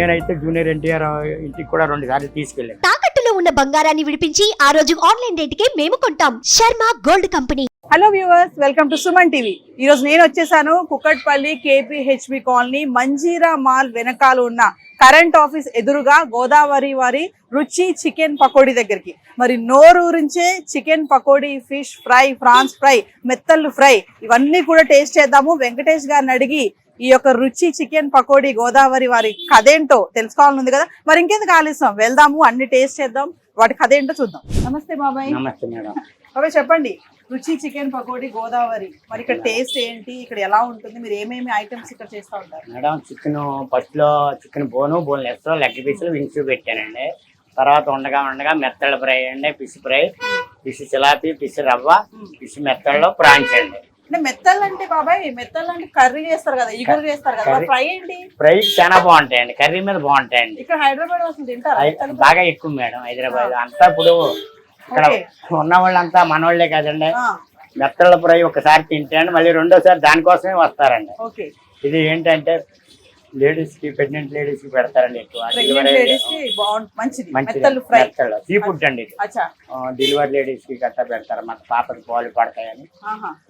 నేనైతే జూనియర్ ఎన్టీఆర్ ఇంటికి కూడా 2 సార్లు తీసుకెళ్ళాను. తాకట్టులో ఉన్న బంగారాన్ని విడిపించి ఆ రోజు ఆన్లైన్ రేటుకే మేము కొంటాం. Sharma gold company. Hello viewers, welcome to Suman TV. ఈ రోజు నేను వచ్చేసాను Kukatpally KPHB colony Manjeera mall వెనకాల ఉన్న కరెంట్ ఆఫీస్ ఎదురుగా గోదావరి వారి రుచి చికెన్ పకోడీ దగ్గరికి. మరి నోరూరించే chicken pakodi, fish fry, prawns fry, మెత్తళ్ళు ఫ్రై ఇవన్నీ కూడా టేస్ట్ చేద్దాము. వెంకటేష్ గారిని అడిగి ఈ యొక్క రుచి చికెన్ పకోడీ గోదావరి వారి కథేంటో తెలుసుకోవాలనుంది కదా. మరి ఇంకెందుకు ఆలస్యం, వెళ్దాము, అన్ని టేస్ట్ చేద్దాం, వాటి కథ ఏంటో చూద్దాం. నమస్తే బాబాయ్. నమస్తే మేడం. బాబాయ్ చెప్పండి, రుచి చికెన్ పకోడీ గోదావరి, మరి ఇక్కడ టేస్ట్ ఏంటి, ఇక్కడ ఎలా ఉంటుంది, మీరు ఏమేమి ఐటమ్స్ ఇక్కడ చేస్తూ ఉంటారు? మేడం చికెన్ ఫస్ట్ లో చికెన్ బోన్లెస్ లెగ్ పీసులు వింగ్స్ పెట్టానండి. తర్వాత ఉండగా మెత్తళ్ళ ఫ్రై అండి, ఫిష్ ఫ్రై, ఫిష్ చిలాపి, ఫిష్ రవ్వ, ఫిష్ మెత్తళ్ళు, ప్రాన్స్ అండి. అంటే మెత్తళ్ళు అంటే బాబాయ్, మెత్తళ్ళు అంటే కర్రీ చేస్తారు కదా, ఇగురు చేస్తారు కదా, ఫ్రై ఏంటి? ఫ్రై చాలా బాగుంటాయండి, కర్రీ మీద బాగుంటాయండి. ఇక్కడ హైదరాబాద్ అసలు తింటారు బాగా ఎక్కువ మేడం హైదరాబాద్ అంతా. ఇప్పుడు ఇక్కడ ఉన్న వాళ్ళంతా మనోళ్లే కదండి. మెత్తళ్ళ ఫ్రై ఒకసారి తింటే మళ్ళీ రెండోసారి దానికోసమే వస్తారండి. ఇది ఏంటంటే లేడీస్ కి, ప్రెగ్నెంట్ లేడీస్ కి పెడతారండి ఎక్కువ. సీ ఫుడ్ అండి ఇది. డెలివరీ లేడీస్ కి గట్టా పెడతారు, మన పాపకి పాలు పడతాయని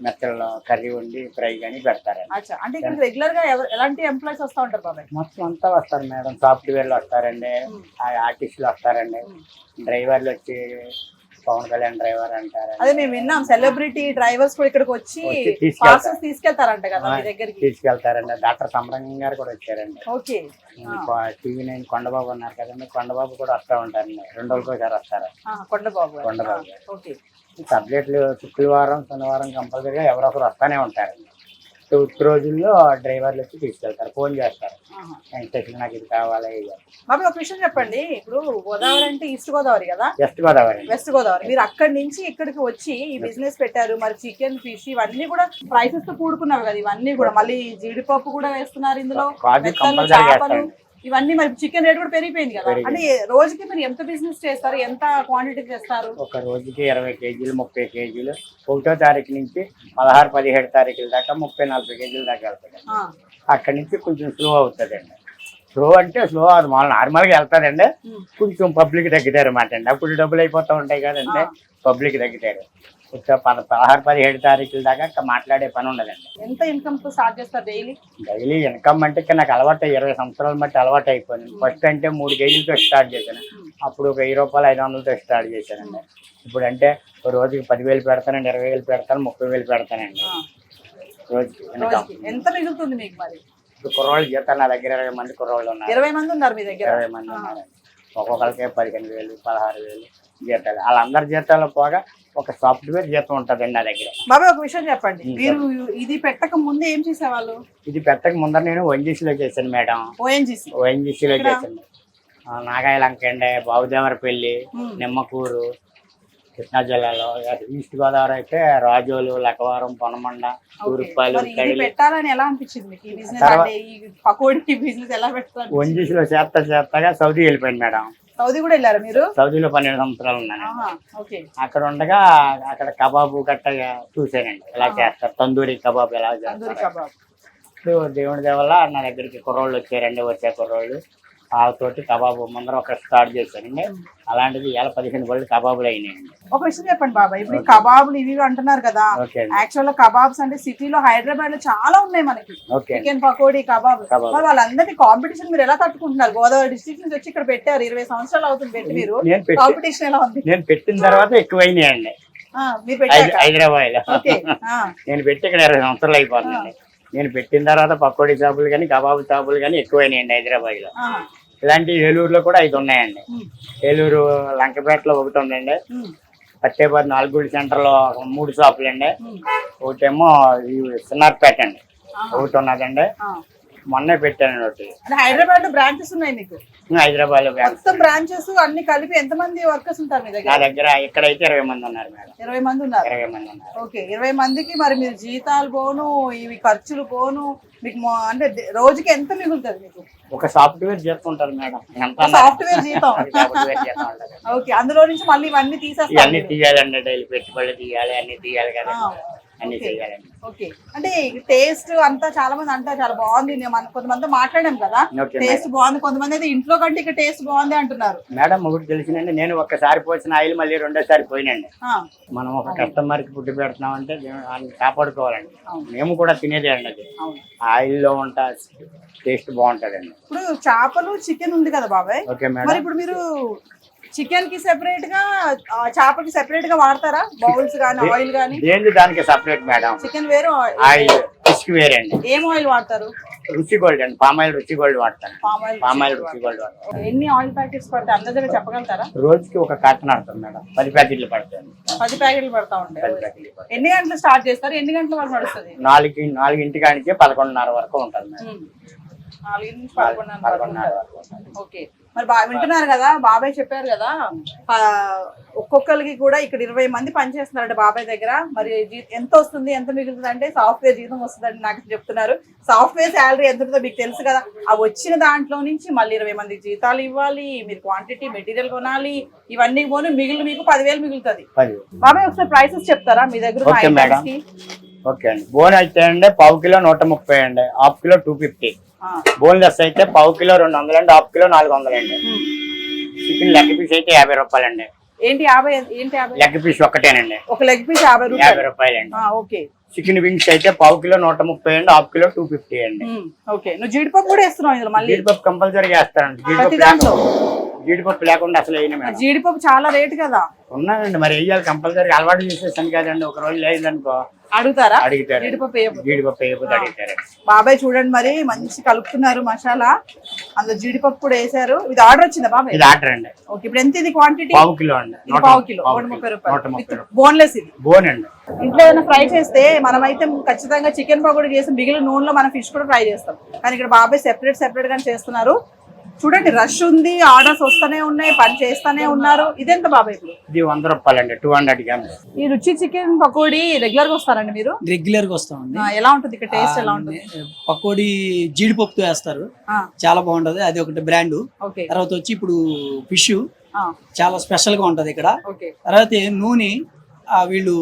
మెత్తల్లో కర్రీ వండి ఫ్రై గానీ పెడతారండి. అంటే ఇక్కడ రెగ్యులర్ గా ఎలాంటి ఎంప్లాయీస్ వస్తూ ఉంటారు బాబాయ్? మొత్తం అంతా వస్తారు మేడం. సాఫ్ట్వేర్లు వస్తారండి, ఆర్టిస్టులు వస్తారండి, డ్రైవర్లు వచ్చి పవన్ కళ్యాణ్ డ్రైవర్ అంటారు. అదే మేము విన్నాం, సెలబ్రిటీ డ్రైవర్స్ కూడా ఇక్కడికి వచ్చి తీసుకెళ్తారంట కదా మీ దగ్గరికి. తీసుకెళ్తారండి. డాక్టర్ సమరంగం గారు కూడా వచ్చారండి. ఓకే. TV9 కొండబాబు ఉన్నారు కదండి, కొండబాబు కూడా వస్తూ ఉంటారండి. 2 రోజులకోసారి వస్తారు కొండబాబు. సబ్జెక్టులు శుక్రవారం శనివారం కంపల్సరీగా ఎవరొకరు వస్తూనే ఉంటారండి. ఉత్తి రోజుల్లో డ్రైవర్లు వచ్చి తీసుకెళ్తారు, ఫోన్ చేస్తారు, వెంకటేశ్వర నాకు ఇది కావాలి. బాబు ఒక విషయం చెప్పండి, ఇప్పుడు గోదావరి అంటే ఈస్ట్ గోదావరి కదా, వెస్ట్ గోదావరి, మీరు అక్కడి నుంచి ఇక్కడికి వచ్చి ఈ బిజినెస్ పెట్టారు. మరి చికెన్, ఫిష్ ఇవన్నీ కూడా ప్రైసెస్ తో కూడుకున్నారు కదా, ఇవన్నీ కూడా మళ్ళీ జీడిపప్పు కూడా వేస్తున్నారు ఇందులో, చేపలు ఇవన్నీ. మరి చికెన్ రేట్ కూడా పెరిగిపోయింది కదా, అంటే రోజుకి మీరు ఎంత బిజినెస్ చేస్తారు, ఎంత క్వాంటిటీ చేస్తారు? ఒక రోజుకి 20 కేజీలు 30 కేజీలు 1వ తారీఖు నుంచి 16-17 తారీఖుల దాకా 30-40 కేజీల దాకా వెళ్తుంది. అక్కడి నుంచి కొంచెం స్లో అవుతుందండి. స్లో అంటే స్లో అది నార్మల్గా వెళ్తాదండి. కొంచెం పబ్లిక్ తగ్గుతారు అన్నమాట అండి. అప్పుడు డబ్బులు అయిపోతూ ఉంటాయి కదండి, పబ్లిక్ తగ్గుతారు. 16-17 తారీఖుల దాకా మాట్లాడే పని ఉండదండి. ఎంత ఇన్కమ్ తో స్టార్ట్ చేస్తారు డైలీ ఇన్కమ్ అంటే నాకు అలవాటు 20 సంవత్సరాల బట్టి అలవాటు అయిపోయింది. ఫస్ట్ అంటే 3 కేజీలతో స్టార్ట్ చేశాను, అప్పుడు ఒక 1000 రూపాయలు 500తో స్టార్ట్ చేశానండి. ఇప్పుడు అంటే రోజుకి 10,000 పెడతానండి, 20,000 పెడతాను, 30,000 పెడతానండి రోజుకి. ఎంత మిగులుతుంది మీకు? మరి ఇప్పుడు కుర్రోళ్ళు జీతాలు నా దగ్గర 20 మంది కుర్రోళ్ళు ఉన్నారు. 20 మంది ఉన్నారు మీ దగ్గర? 20 మంది ఉన్నారు. ఒక్కొక్కరికి 15,000 16,000 జీతాలు. వాళ్ళందరి జీతాలు పోగా ఒక సాఫ్ట్వేర్ జీతం ఉంటుందండి నా దగ్గర. బాబా ఒక విషయం చెప్పండి, మీరు ఇది పెట్టక ముందు ఏం చేసేవాళ్ళు? ఇది పెట్టక ముందర నేను ONGCలో చేశాను మేడం. ONGCలో చేశాను. నాగాయలంక అండి, బాబుదేవరపల్లి, నిమ్మకూరు, కృష్ణా జిల్లాలో. ఈస్ట్ గోదావరి అయితే రాజోలు, లక్కవరం, పొనమండ, తూర్పాలు. పెట్టాలని ఎలా అనిపించింది? ONGCలో చేస్తాగా సౌదీ వెళ్ళిపోయింది మేడం. సౌదీ కూడా వెళ్ళారు మీరు? సౌదీలో 12 సంవత్సరాలు ఉన్నాను. అక్కడ ఉండగా అక్కడ కబాబు గట్ట చూసానండి, ఎలా చేస్తారు, తందూరి కబాబ్ ఎలా చేస్తారు. దేవుడి దేవల్ల నా దగ్గరికి కుర్రోళ్ళు వచ్చారండి. వచ్చే కుర్రోళ్ళు వాళ్ళతోటి కబాబు ముందర ఒక స్టార్ట్ చేశానండి. అలాంటిది 15 బళ్ళు కబాబులు అయినాయండి. ఒక విషయం చెప్పండి బాబా, ఇప్పుడు కబాబులు ఇవి అంటున్నారు కదా, యాక్చువల్ గా కబాబ్స్ అంటే సిటీలో హైదరాబాద్ లో చాలా ఉన్నాయి మనకి, చికెన్ పకోడీ, కబాబ్. మరి వాళ్ళందరినీ కాంపిటీషన్ మీరు ఎలా తట్టుకుంటున్నారు? గోదావరి డిస్ట్రిక్ట్ నుంచి వచ్చి ఇక్కడ పెట్టారు, 20 సంవత్సరాలు అవుతుంది పెట్టి, మీరు కాంపిటీషన్ ఎలా ఉంది? నేను పెట్టిన తర్వాత ఎక్కువైనాయండి హైదరాబాద్ లో. నేను పెట్టి ఇక్కడ 20 సంవత్సరాలు అయిపోతుంది. నేను పెట్టిన తర్వాత పకోడీ షాపులు కానీ కబాబు షాపులు కానీ ఎక్కువైనాయండి హైదరాబాద్ లో. ఇలాంటి ఏలూరులో కూడా 5 ఉన్నాయండి. ఏలూరు లంకపేటలో ఒకటి ఉందండి, పట్టేబాద్ 4 సెంటర్ లో 3 షాపులు అండి, ఒకటేమో సిన్నార్పేట అండి, ఒకటి ఉన్నదండి, మొన్నే పెట్టాను ఒకటి. అంటే హైదరాబాద్ లో బ్రాంచెస్ ఉన్నాయి మీకు? హైదరాబాద్ లో మొత్తం బ్రాంచెస్ అన్ని కలిపి ఎంత మంది వర్కర్స్ ఉంటారు మీ నా దగ్గర? దగ్గర ఇక్కడైతే 20 మంది ఉన్నారు మేడం. 20 మంది ఉన్నారు. 20 మంది ఉన్నారు. ఓకే, 20 మందికి మరి మీరు జీతాలు పోను, ఇవి ఖర్చులు పోను, మీకు అంటే రోజుకి ఎంత మిగులుతుంది మీకు? ఒక సాఫ్ట్వేర్ చేస్తుంటారు మేడం. సాఫ్ట్వేర్ జీతం. సాఫ్ట్వేర్ చేస్తూ ఉంటారు. ఓకే, అందులో నుంచి మళ్ళీ ఇవన్నీ ఇవన్నీ తీసేస్తారు. తీయాలండి, డైలీ పెట్టుబడులు తీయాలి, అన్ని తీయాలి కదా, అన్ని చేయాలండి. ఓకే, అంటే టేస్ట్ అంతా చాలా మంది అంటారు చాలా బాగుంది. కొంతమంది మాట్లాడాం కదా, ఓకే టేస్ట్ బాగుంది, కొంతమంది అయితే ఇంట్లో కంటే ఇక్కడ టేస్ట్ బాగుంది అంటున్నారు. మేడం ఒకటి తెలిసిందండి, నేను ఒక్కసారి పోసిన ఆయిల్ మళ్ళీ రెండోసారి పోయినండి. ఆ, మనం ఒక కస్టమర్ కి ఫుడ్ పెడుతున్నామంటే దాన్ని కాపాడుకోవాలండి. మేము కూడా తినేదే అండి అది. అవును. ఆయిల్లో ఉంటా టేస్ట్ బాగుంటదండి. ఇప్పుడు చేపలు చికెన్ ఉంది కదా బాబాయ్, ఓకే మరి మేడం. ఇప్పుడు మీరు చికెన్ కి సెపరేట్ గా చేపకి సెపరేట్ గా వాడతారా? బౌల్స్ గానీ ఆయిల్ గానీ? దేని దానికి సపరేట్ మేడం. చికెన్ వేరు, ఆయిల్ ఫిష్ కి వేరే అండి. ఏం ఆయిల్ వాడతారు? రుచి గోల్డ్ అండి, పామ్ ఆయిల్ రుచి గోల్డ్ వాడతాను. పామ్ ఆయిల్ రుచి గోల్డ్ వాడతాను. ఎన్ని ఆయిల్ ప్యాకెట్స్ పడతాయి అందరి చెప్పగలుగుతారా? రోజుకి ఒక కార్టన్ ఆడుతుంది మేడం, 10 ప్యాకెట్లు పడతాయి. 10 ప్యాకెట్లు పడతా ఉంటాయి. 10 ప్యాకెట్లు పడతాయి. ఎన్ని గంటలు స్టార్ట్ చేస్తారు, ఎన్ని గంటల వరకు నడుస్తుంది? 4 కానించి 11:30 వరకు ఉంటుంది మేడం. 4 నుంచి 11:30 వరకు. వరకు. ఓకే, మరి వింటున్నారు కదా, బాబాయ్ చెప్పారు కదా, ఒక్కొక్కరికి కూడా ఇక్కడ 20 మంది పనిచేస్తున్నారంటే బాబాయ్ దగ్గర. మరి ఎంత వస్తుంది, ఎంత మిగులుతుంది అంటే సాఫ్ట్వేర్ జీతం వస్తుందని నాకు చెప్తున్నారు. సాఫ్ట్వేర్ శాలరీ ఎంత ఉంటుందో మీకు తెలుసు కదా, ఆ వచ్చిన దాంట్లో నుంచి మళ్ళీ 20 మందికి జీతాలు ఇవ్వాలి, మీరు క్వాంటిటీ మెటీరియల్ కొనాలి, ఇవన్నీ పోను మిగిలిన మీకు 10,000 మిగులుతుంది. బాబాయ్ ఒకసారి ప్రైసెస్ చెప్తారా మీ దగ్గర? ఓకే అండి, బోన్ అయితే అండి పావు కిలో 130 అండి, హాఫ్ కిలో 250. బోన్లెస్ అయితే పావు కిలో 200 అండి, హాఫ్ కిలో 400 అండి. చికెన్ లెగ్ పీస్ అయితే 50 రూపాయలండి. ఏంటి 50? ఏంటి 50? లెగ్ పీస్ ఒక్కటేనండి, ఒక లెగ్ పీస్ 50 రూపాయలండి. ఓకే. చికెన్ వింగ్స్ అయితే పావు కిలో 130 అండి, హాఫ్ కిలో 250 అండి. ఓకే, నువ్వు జీడిపప్పు కూడా వేస్తున్నావు ఇందులో? మళ్ళీ జీడిపప్పు కంపల్సరీగా వేస్తానండి. జీడిపప్పు లేకుండా అసలు వేయను మేడం. జీడిపప్పు చాలా రేటు కదా. ఉన్నానండి, మరి వేయాలి కంపల్సరీ. అలవాటు చేసేసాను కదండి, ఒక రోజు లేదనుకో అడుగుతారా? అడుగుతారు. జీడిపప్పు వేయకపోతే అడుగుతారు. బాబాయ్ చూడండి, మరి మంచి కలుపుతున్నారు మసాలా, అందులో జీడిపప్పు కూడా వేసారు. ఇది ఆర్డర్ వచ్చిందా బాబాయ్? ఇది ఆర్డర్ అండి. ఓకే, ఇప్పుడు ఎంత ఇది క్వాంటిటీ? పావు కిలో అండి. పావు కిలో 130 రూపాయలు. 130. బోన్లెస్ ఇది. బోన్ అండి. ఇంట్లో ఏదైనా ఫ్రై చేస్తే మనమైతే ఖచ్చితంగా చికెన్ పకోడీ చేసి మిగిలిన నూనెలో మనం ఫిష్ కూడా ఫ్రై చేస్తాం, కానీ ఇక్కడ బాబాయ్ సెపరేట్ గానే చేస్తున్నారు. చూడండి, రష్ ఉంది, ఆర్డర్స్ వస్తూనే ఉన్నాయి, పని చేస్తూనే ఉన్నారు. ఇదెంత బాబాయ్ ఇప్పుడు? ఇది 100 రూపాయలండి, 200 గ్రామ్స్. ఈ రుచి చికెన్ పకోడీ రెగ్యులర్ గా వస్తారండి మీరు? రెగ్యులర్ గా వస్తామండి. ఎలా ఉంటుంది ఇక్కడ టేస్ట్? ఎలా ఉంటుంది? పకోడీ జీడిపప్పుతో వేస్తారు, చాలా బాగుంటది, అది ఒకటి బ్రాండ్. తర్వాత వచ్చి ఇప్పుడు ఫిష్ చాలా స్పెషల్ గా ఉంటది ఇక్కడ. తర్వాత నూనె వీళ్ళు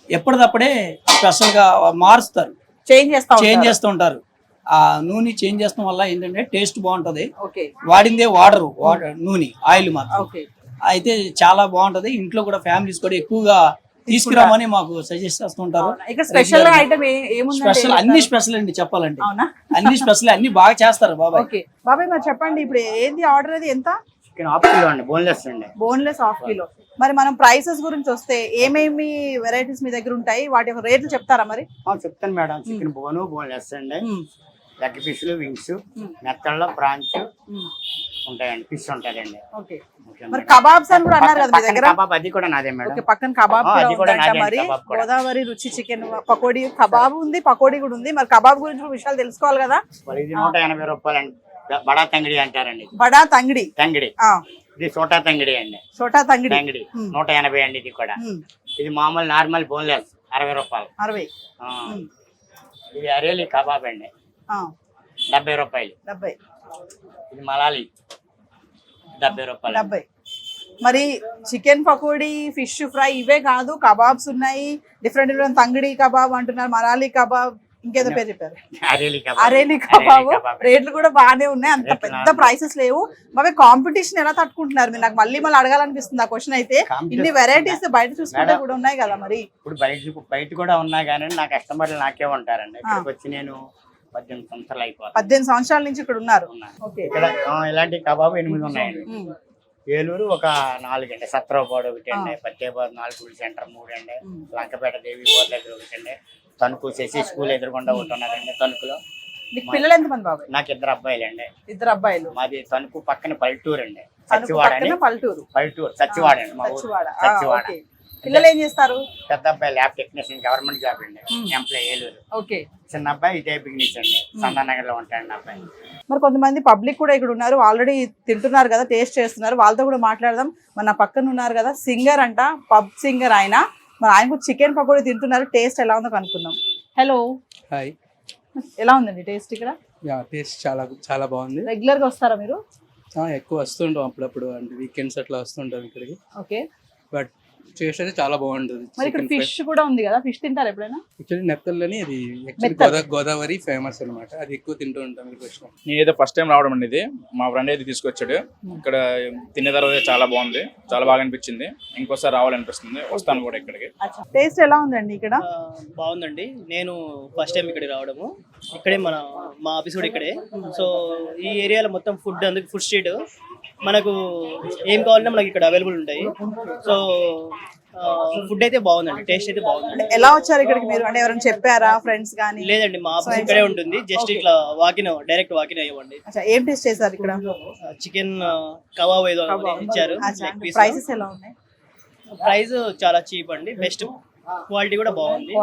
ఎప్పటిదప్పుడే స్పెషల్ గా మారుస్తారు, చేంజ్ చేస్తూ ఉంటారు. ఆ నూనె చేంజ్ చేస్తాం వల్ల ఏంటంటే టేస్ట్ బాగుంటది. వాడిందే వాడరు, నూనె ఆయిల్ మాత్రం. అయితే చాలా బాగుంటది. ఇంట్లో కూడా ఫ్యామిలీస్ కూడా ఎక్కువగా తీసుకురామని మాకు సజెస్ట్ చేస్తుంటారు. స్పెషల్ అన్ని స్పెషల్ అండి చెప్పాలంటే, అన్ని స్పెషల్, అన్ని బాగా చేస్తారు బాబాయ్. బాబాయ్ మరి చెప్పండి, ఇప్పుడు ఏంది ఆర్డర్? అది ఎంత? చికెన్ హాఫ్ కిలో అండి, బోన్లెస్ అండి. Boneless half kilo. మరి మనం ప్రైసెస్ గురించి వస్తే ఏమేమి వెరైటీస్ మీ దగ్గర ఉంటాయి, వాటి యొక్క రేట్లు చెప్తారా మరి? చెప్తాను మేడం. చికెన్ బోన్లెస్ అండి, లెగ్ పీసులు, వింగ్స్, మెత్తల్లో ప్రాన్స్ ఉంటాయండి, ఫిష్ ఉంటదండి. మరి కబాబ్స్ అని కూడా అన్నారు కదా మీ దగ్గర? కబాబ్ అది కూడా నాదే మేడం. పక్కన కబాబ్ మరి గోదావరి రుచి చికెన్ పకోడీ కబాబ్ ఉంది, పకోడీ కూడా ఉంది. మరి కబాబ్ గురించి కూడా విషయాలు తెలుసుకోవాలి కదా. ఇది 180 రూపాయలండి, బడా తంగిడి అంటారండి. బడా తంగిడి. ఇది చోటా తంగిడి అండి. చోటా తంగిడి 180 అండి. ఇది కూడా, ఇది మామూలు నార్మల్ బోన్లెస్ 60 రూపాయలు. 60. ఇది అరేలి కబాబ్ అండి, 70 రూపాయలు. 70. ఇది మలాలి 70 రూపాయలు. 70. మరి చికెన్ పకోడీ, ఫిష్ ఫ్రై ఇవే కాదు, కబాబ్స్ ఉన్నాయి, డిఫరెంట్ తంగిడి కబాబ్ అంటున్నారు, మలాలి కబాబ్, ఇంకేదో పేరు చెప్పారు, అరేలి కబాబ్. రేట్లు కూడా బాగానే ఉన్నాయి, అంత పెద్ద ప్రైసెస్ లేవు. మరి కాంపిటీషన్ ఎలా తట్టుకుంటున్నారు మీరు? నాకు మళ్ళీ అడగాలనిపిస్తుంది ఆ క్వశ్చన్. అయితే ఇన్ని వెరైటీస్ బయట చూసుకుంటే కూడా ఉన్నాయి కదా, మరి ఇప్పుడు బయట కూడా ఉన్నా కానీ నా కస్టమర్లు నాకే ఉంటారండి. ఇక్కడికి వచ్చి నేను 18 సంవత్సరాలు అయిపోయింది. 18 సంవత్సరాల నుంచి ఇక్కడ ఉన్నారు. ఇక్కడ ఇలాంటి కబాబు 8 ఉన్నాయండి. ఏలూరు ఒక 4 అండి, సత్రవపాడు 1 అండి, పత్తేబాద్ 4 సెంటర్ 3 అండి, లంకపేట దేవి బోర్ దగ్గర 1 అండి, తణుకు శశి స్కూల్ ఎదురుకుండా 1 ఉన్నారండి. తణుకులో పిల్లలు ఎంతమంది బాబాయ్? నాకు 2 అబ్బాయిలండి. 2 అబ్బాయిలు. మాది తణుకు పక్కన పల్లెటూరు అండి, సచ్చివాడ. పల్లెటూరు సచ్చివాడ అండి మా ఊరు. సచ్చివాడ. పిల్లలు ఏం చేస్తారు? పెద్ద అబ్బాయి ల్యాబ్ టెక్నీషియన్ గవర్నమెంట్ జాబ్ అండి, ఎంప్లాయ్ ఏలూరు. ఓకే. చిన్న అబ్బాయి ఇదే బిజినెస్ అండి, సందానగర్ లో ఉంటాడు అబ్బాయి. మరి కొంతమంది పబ్లిక్ కూడా ఇక్కడ ఉన్నారు, ఆల్రెడీ తింటున్నారు కదా, టేస్ట్ చేస్తున్నారు, వాళ్ళతో కూడా మాట్లాడదాం. మన పక్కన ఉన్నారు కదా సింగర్ అంట, పబ్ సింగర్ ఆయన. మరి ఆయన చికెన్ పకోడీ తింటున్నారు, టేస్ట్ ఎలా ఉందో కనుక్కుందాం. Hello, hi. ఎలా ఉందండి టేస్ట్ ఇక్కడ? టేస్ట్ చాలా చాలా బాగుంది. రెగ్యులర్ గా వస్తారా మీరు? ఎక్కువ వస్తుంటాం అప్పుడప్పుడు, అంటే వీకెండ్స్ అట్లా వస్తుంటాం ఇక్కడికి. ఓకే. బట్ టేస్ట్ అయితే చాలా బాగుంటుంది. మరి ఇక్కడ ఫిష్ కూడా ఉంది కదా, ఫిష్ తింటారా ఎప్పుడైనా? యాక్చువల్లీ నెత్తల్లోని ఇది యాక్చువల్లీ గోదావరి ఫేమస్ అన్నమాట, అది ఎక్కువ తింటూ ఉంటాం ఇక్కడ. నేనైతే ఫస్ట్ టైం రావడం అండి, ఇది మా ఫ్రెండ్ అయితే తీసుకొచ్చాడు. ఇక్కడ తినే తర్వాత చాలా బాగుంది, చాలా బాగా అనిపించింది. ఇంకోసారి రావాలనిపిస్తుంది, వస్తాను కూడా ఇక్కడికి. టేస్ట్ ఎలా ఉందండి ఇక్కడ? బాగుందండి. నేను ఫస్ట్ టైం ఇక్కడికి రావడము. ఇక్కడే మా ఆఫీస్ కూడా ఇక్కడే. సో ఈ ఏరియాలో మొత్తం ఫుడ్, అందుకు ఫుడ్ స్ట్రీట్, మనకు ఏం కావాలన్నా మనకి ఇక్కడ అవైలబుల్ ఉంటాయి. సో ఫుడ్ అయితే బాగుందండి, టేస్ట్ అయితే బాగుందండి. ఎలా వచ్చారు ఇక్కడికి మీరు? అంటే ఎవరైనా చెప్పారా, ఫ్రెండ్స్ కానీ? లేదండి, మా ఆఫీస్ ఇక్కడే ఉంటుంది. జస్ట్ ఇట్లా డైరెక్ట్ వాకిన్ అయ్యండి. ఏం టేస్ట్ చేశారు ఇక్కడ? చికెన్ కబాబ్ ఏదో ఇచ్చారు. ప్రైసెస్ ఎలా ఉన్నాయి? ప్రైస్ చాలా చీప్ అండి, బెస్ట్. క్వాలిటీ కూడా బాగుంది.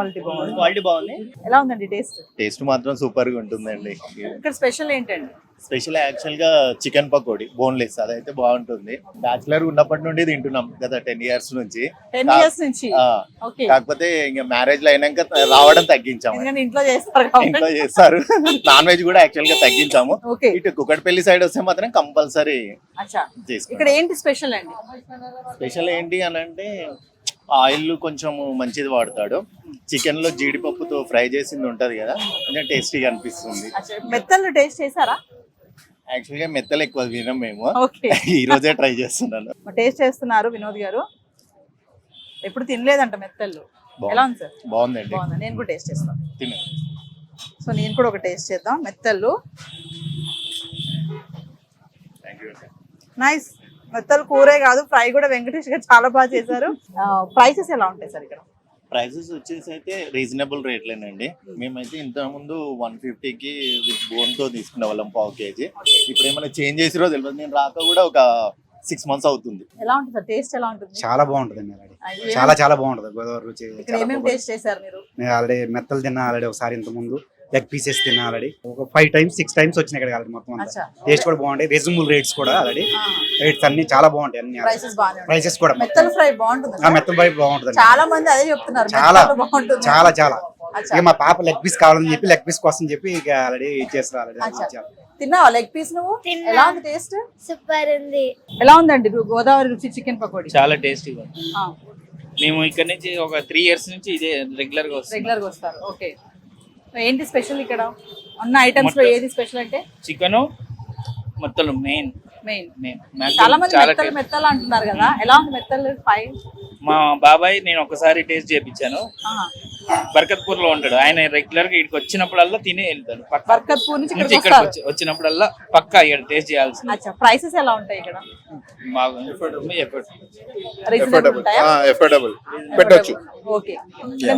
క్వాలిటీ బాగుంది. ఎలా ఉందండి టేస్ట్? టేస్ట్ మాత్రం సూపర్ గా ఉంటుందండి. ఇక్కడ స్పెషల్ ఏంటండి? స్పెషల్ యాక్చువల్ గా చికెన్ పకోడీ బోన్లెస్, అదైతే బాగుంటుంది. బ్యాచులర్ ఉన్నప్పటి నుండి తింటున్నాం గత 10 years నుంచి. 10 years నుంచి? ఓకే. కాకపోతే ఇంకా మ్యారేజ్ లో అయినాక రావడం తగ్గించాము. ఇంట్లో చేస్తారు, ఇంట్లో చేస్తారు. నాన్ వెజ్ కూడా యాక్చువల్ గా తగ్గించాము. ఓకే. ఇటు కుకట్పల్లి సైడ్ వస్తే మాత్రం కంపల్సరీ చేసుకుంటాం. ఇక్కడ ఏంటి స్పెషల్ అండి? స్పెషల్ ఏంటి అని అంటే ఆయిల్ కొంచెం మంచిది వాడతాడు. చికెన్ లో జీడిపప్పుతో ఫ్రై చేసింది ఉంటది కదా, కొంచెం టేస్టీగా అనిపిస్తుంది. మెత్తలు టేస్ట్ చేశారా? యాక్చువల్ గా మెత్తలు ఎక్కువ తినం మేము, ఓకే. ఈ రోజే ట్రై చేస్తున్నాను. టేస్ట్ చేస్తున్నారు వినోద్ గారు, ఎప్పుడు తినలేదంట మెత్తలు. ఎలా ఉంది సార్? బాగుందండి. బాగుంది, నేను కూడా టేస్ట్ చేస్తాను. తినండి. సో నేను కూడా ఒక టేస్ట్ చేద్దాం మెత్తలు. నైస్. మెత్తలు కూరే కాదు, ఫ్రై కూడా వెంకటేష్ గారు చాలా బాగా చేశారు. ప్రైసెస్ ఎలా ఉంటాయి సార్ ఇక్కడ? ప్రైసెస్ వచ్చేసి అయితే రీజనబుల్ రేట్లేనండి. మేమైతే ఇంత ముందు 150కి విత్ బోన్ తో తీసుకునే వాళ్ళం, 1/4 kg. ఇప్పుడు ఏమైనా చేంజ్ చేసిరో తెలియదు, నేను రాక కూడా ఒక 6 months అవుతుంది. ఎలా ఉంటుంది సార్ టేస్ట్? ఎలా ఉంటుంది? చాలా బాగుంటుంది, చాలా చాలా బాగుంటుంది. గోదావరి రుచి. ఇక్కడ ఏమేమి టేస్ట్ చేశారు మీరు? నేను ఆల్రెడీ మెత్తలు తిన్నా, ఆల్రెడీ ఒకసారి ఇంత ముందు లెగ్ పీసెస్ తిన్నా, ఆల్రెడీ ఒక 5 times 6 times వచ్చినాయి ఇక్కడ ఆల్రెడీ. మొత్తం అంతా టేస్ట్ కూడా బాగుంటాయి, రీజనబుల్ రేట్స్ కూడా. ఆల్రెడీ రేట్స్ అన్ని చాలా బాగుంటాయి, అన్ని ప్రైసెస్ కూడా. మెత్తలు ఫ్రై బాగుంటుంది, మెత్తలు ఫ్రై బాగుంటుంది. చాలా మంది అదే చెప్తున్నారు, చాలా చాలా చాలా. ఇక మా పాప లెగ్ పీస్ కావాలని చెప్పి లెగ్ పీస్ కోసం చెప్పి ఇక ఆల్రెడీ ఇచ్చేస్తారు. ఆల్రెడీ తిన్నావా లెగ్ పీస్ నువ్వు? ఎలా ఉంది టేస్ట్? సూపర్ ఉంది. ఎలా ఉందండి గోదావరి రుచి చికెన్ పకోడీ? చాలా టేస్టీగా. మేము ఇక్కడ నుంచి ఒక 3 years నుంచి ఇదే రెగ్యులర్ గా వస్తారు. ఓకే. ఏంటి స్పెషల్ ఇక్కడ ఉన్న ఐటమ్స్ లో? ఏది స్పెషల్ అంటే? చికెన్ మొత్తం మెయిన్. చాలా మంది మెత్తలు అంటున్నారు కదా, ఎలా ఉంది మెత్తలు ఫ్రై? మా బాబాయ్ నేను ఒకసారి టేస్ట్ చేయించాను, బర్కత్పూర్ లో ఉంటాడు ఆయన. రెగ్యులర్ గా ఇక్కడికి వచ్చినప్పుడల్లా తినే వెళ్తాడు. బర్కత్పూర్ నుంచి ఇక్కడికి వచ్చినప్పుడల్లా పక్కా ఇక్కడ టేస్ట్ చేయాల్సింది. ప్రైసెస్ ఎలా ఉంటాయి ఇక్కడ? ఎఫోర్డబుల్ పెట్టొచ్చు. ఓకే.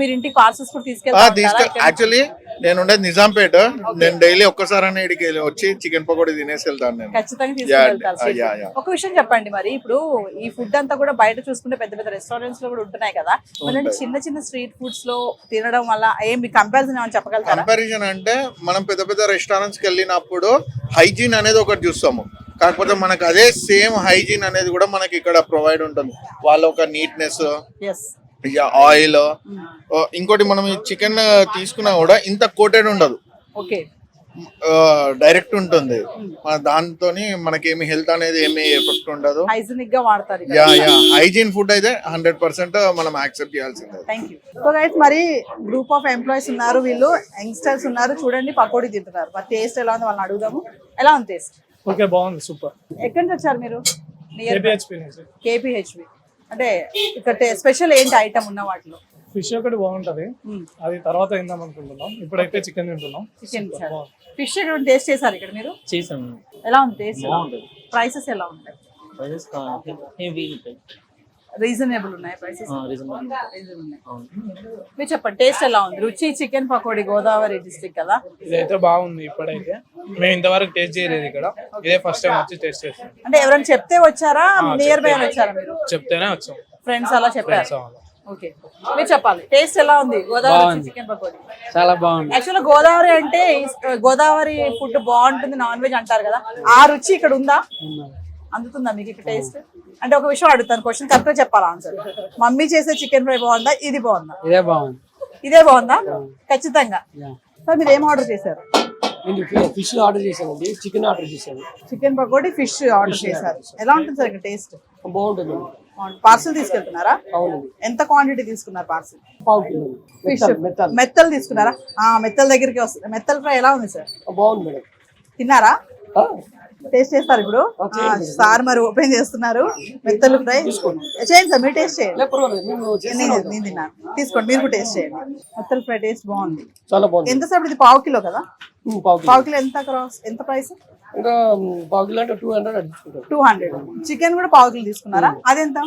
మీరు ఇంటికి పార్సల్స్ కూడా తీసుకెళ్తారా? యాక్చువల్లీ నేను ఉండేది నిజాంపేట. నేను డైలీ ఒక్కసారి ఇక్కడికి వచ్చి చికెన్ పకోడీ తినేసి వెళ్తాను నేను. ఖచ్చితంగా తీసుకెళ్తారు. ఒక విషయం చెప్పండి, మరి ఇప్పుడు ఈ ఫుడ్ అంతా కూడా బయట చూసుకుంటే పెద్ద పెద్ద రెస్టారెంట్స్ లో కూడా ఉంటున్నాయి కదా, చిన్న చిన్న స్ట్రీట్ ఫుడ్స్ లో తినడం వల్ల ఏమి కంపారిజన్ ఏమని చెప్పగలుగుతారా? కంపారిజన్ అంటే మనం పెద్ద పెద్ద రెస్టారెంట్స్ కి వెళ్ళినప్పుడు హైజీన్ అనేది ఒకటి చూస్తాము, కాకపోతే మనకు అదే సేమ్ హైజీన్ అనేది కూడా మనకి ఇక్కడ ప్రొవైడ్ ఉంటుంది. వాళ్ళ ఒక నీట్నెస్, ఆయిల్, ఇంకోటి మనం ఈ చికెన్ తీసుకున్నా కూడా ఇంత కోటెడ్ ఉండదు, డైరెక్ట్ ఉంటుంది. దాంతో మనకి ఏమి హెల్త్ అనేది ఏమి ఎఫెక్ట్ ఉండదు. హైజీనిక్ గా వాడతారు. హైజీన్ ఫుడ్ అయితే 100% మనం యాక్సెప్ట్ చేయాల్సిందే. సో గైస్, మరి గ్రూప్ ఆఫ్ ఎంప్లాయీస్ ఉన్నారు, వీళ్ళు యంగ్స్టర్స్ ఉన్నారు. చూడండి పకోడీ తింటున్నారు. మరి టేస్ట్ ఎలా ఉంది వాళ్ళని అడుగుదాము. ఎలా ఉంది టేస్ట్? ఓకే, బాగుంది, సూపర్. ఎక్కడి నుంచి వచ్చారు మీరు? KPHB. అంటే ఇక్కడ స్పెషల్ ఏంటి ఐటమ్ ఉన్న వాటిలో? ఫిష్ ఒకటి బాగుంటది, అది తర్వాత తిందాం అనుకుంటున్నాం. ఇప్పుడైతే చికెన్ తింటున్నాం. చికెన్ ఫిష్ టేస్ట్ చేశారు ఇక్కడ మీరు? చేసాము. ఎలా ఉంది టేస్ట్? ప్రైసెస్ ఎలా ఉంటాయి? రీజనబుల్ ఉన్నాయి ప్రైసెస్. మీరు చెప్పండి టేస్ట్ ఎలా ఉంది? రుచి చికెన్ పకోడీ, గోదావరి డిస్ట్రిక్ట్ కదా. ఇదైతే బాగుంది. ఇప్పుడైతే మేము ఇంతవరకు టేస్ట్ చేయలేదు ఇక్కడ, ఇదే ఫస్ట్ టైం వచ్చి టేస్ట్ చేస్తాం. అంటే ఎవరైనా చెప్తే వచ్చారా, నియర్ బై వచ్చారా మీరు? చెప్తేనే వచ్చాం, ఫ్రెండ్స్ అలా చెప్పారు. ఓకే, మీరు చెప్పాలి టేస్ట్ ఎలా ఉంది గోదావరి చికెన్ పకోడీ? చాలా బాగుంది. యాక్చువల్గా గోదావరి అంటే గోదావరి ఫుడ్ బాగుంటుంది, నాన్ వెజ్ అంటారు కదా, ఆ రుచి ఇక్కడ ఉందా? అందుతుందా మీకు ఇక్కడ టేస్ట్? అంటే ఒక విషయం అడుగుతాను, క్వశ్చన్ కరెక్ట్ గా చెప్పాలి ఆన్సర్. మమ్మీ చేసే చికెన్ ఫ్రై బాగుందా, ఇది బాగుందా? ఇదే బాగుంది. ఇదే బాగుందా? ఖచ్చితంగా. సార్ మీరు ఏం ఆర్డర్ చేశారు? ఫిష్ ఆర్డర్ చేశానండి, చికెన్ ఆర్డర్ చేశాను. చికెన్ పకోడీ, ఫిష్ ఆర్డర్ చేశారు. ఎలా ఉంటుంది సార్ ఇక్కడ టేస్ట్? బాగుంటుంది. పార్సల్ తీసుకెళ్తున్నారా? అవునండి. ఎంత క్వాంటిటీ తీసుకున్నారు పార్సల్? పావు కిలో ఫిష్ మెత్తలు తీసుకున్నారా? మెత్తల దగ్గరికి వస్తుంది. మెత్తల ఫ్రై ఎలా ఉంది సార్? బాగుంది మేడం. తిన్నారా? టేస్ట్ చేస్తారు ఇప్పుడు? సార్ మరి ఓపెన్ చేస్తున్నారు మెత్తలు ఫ్రై. చేయండి సార్, మీరు టేస్ట్ చేయండి. నేను తిన్నాను, తీసుకోండి, మీరు కూడా టేస్ట్ చేయండి. మెత్తల ఫ్రై టేస్ట్ బాగుంది, చాలా బాగుంది. ఎంత సార్ ఇది? పావు కిలో కదా? పావు కిలో ఎంత ఎంత ప్రైస్? ఇంకా పావు కిలో అంటే 200 తీసుకుంటారు. 200. చికెన్ కూడా పావు కిలో తీసుకున్నారా? అదెంత?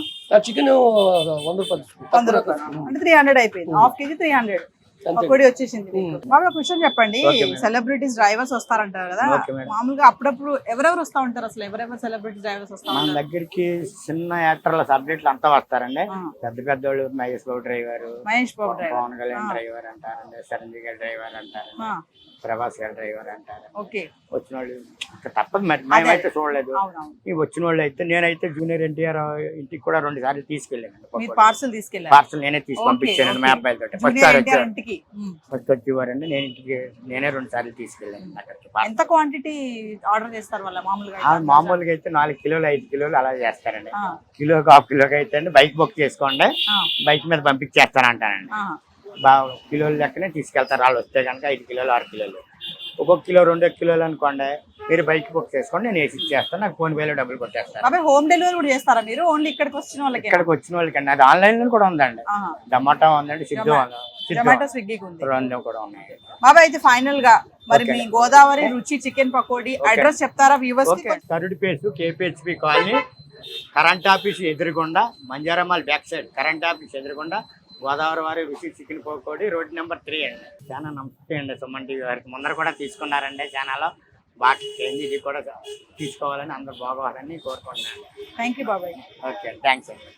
చికెన్ 100 రూపాయలు. 100 రూపాయలు అంటే 300 అయిపోయింది. హాఫ్ కేజీ 300 పకోడీ వచ్చేసింది. బాబా క్వశ్చన్ చెప్పండి, సెలబ్రిటీస్ డ్రైవర్స్ వస్తారంటారు కదా, మామూలుగా అప్పుడప్పుడు ఎవరెవరు వస్తా ఉంటారు? అసలు ఎవరెవరు సెలబ్రిటీ డ్రైవర్స్ వస్తా మన ఉంటారు? దగ్గరికి చిన్న యాక్టర్ల సబ్జెక్టులు అంతా వస్తారండి. పెద్ద పెద్దోళ్ళు Mahesh Babu driver, Mahesh Babu driver, Pawan Kalyan driver అంటారండి, చిరంజీవి గారి డ్రైవర్ అంటారు, ప్రభాస్ గారి డ్రైవర్ అంటారు. ఓకే, వచ్చిన వాళ్ళు ఇంకా తప్పదు మరి, మేమైతే చూడలేదు. ఈ వచ్చిన వాళ్ళు అయితే నేనైతే జూనియర్ ఎన్టీఆర్ ఇంటికి కూడా 2 సార్లు తీసుకెళ్ళాను. పార్సల్ తీసుకెళ్ళారు? పార్సల్ నేనే తీసి పంపించాను మా అబ్బాయిలతో. ఫస్ట్ వచ్చేవారండి, నేను ఇంటికి నేనే 2 సార్లు తీసుకెళ్ళాను అక్కడికి. ఎంత క్వాంటిటీ ఆర్డర్ చేస్తారు వాళ్ళ మామూలుగా? మామూలుగా అయితే 4 కిలోలు 5 కిలోలు అలా చేస్తారండి. కిలోకి హాఫ్ కిలోకి అయితే బైక్ బుక్ చేసుకోండి, బైక్ మీద పంపించేస్తానంటానండి. బాగా కిలోలు లెక్కనే తీసుకెళ్తారు వాళ్ళు వస్తే కనుక. 5 కిలోలు 6 కిలోలు, ఒక్కొక్క కిలో 2 కిలోలు అనుకోండి, మీరు బైక్ బుక్ చేసుకోండి, నేను వేసి ఇచ్చేస్తాను, నాకు ఫోన్ పేలో డబ్బులు కొట్టేస్తాను. అబ్బాయి హోమ్ డెలివరీ కూడా చేస్తారా మీరు? ఓన్లీ ఇక్కడికి వచ్చిన వాళ్ళకి? ఇక్కడికి వచ్చిన వాళ్ళకండి. అది ఆన్లైన్ లో కూడా ఉందండి, జొమాటో ఉందండి, జొమాటో, స్విగ్గీ ఉంది, 2 కూడా ఉన్నాయి. బాబా అయితే ఫైనల్ గా మరి మీ గోదావరి రుచి చికెన్ పకోడీ అడ్రస్ చెప్తారా వ్యూవర్స్ కి? థర్డ్ కేపీహెచ్పి కాలనీ, కరెంట్ ఆఫీస్ ఎదురుగుండా, మంజారామాల్ బ్యాక్ సైడ్ కరెంట్ ఆఫీస్ ఎదురుగుండా, గోదావరి వారి రుచి చికెన్ పకోడీ, రోడ్ నెంబర్ 3 అండి. చాలా నమస్తే అండి, సుమన్ టీవీ వారికి ముందర కూడా తీసుకున్నారండి ఛానల్లో. బాగా చేంజ్ ఇది కూడా తీసుకోవాలని, అందరూ బాగోవాలని కోరుకుంటున్నాను. థ్యాంక్ యూ బాబాయ్. ఓకే, థ్యాంక్స్ అండి.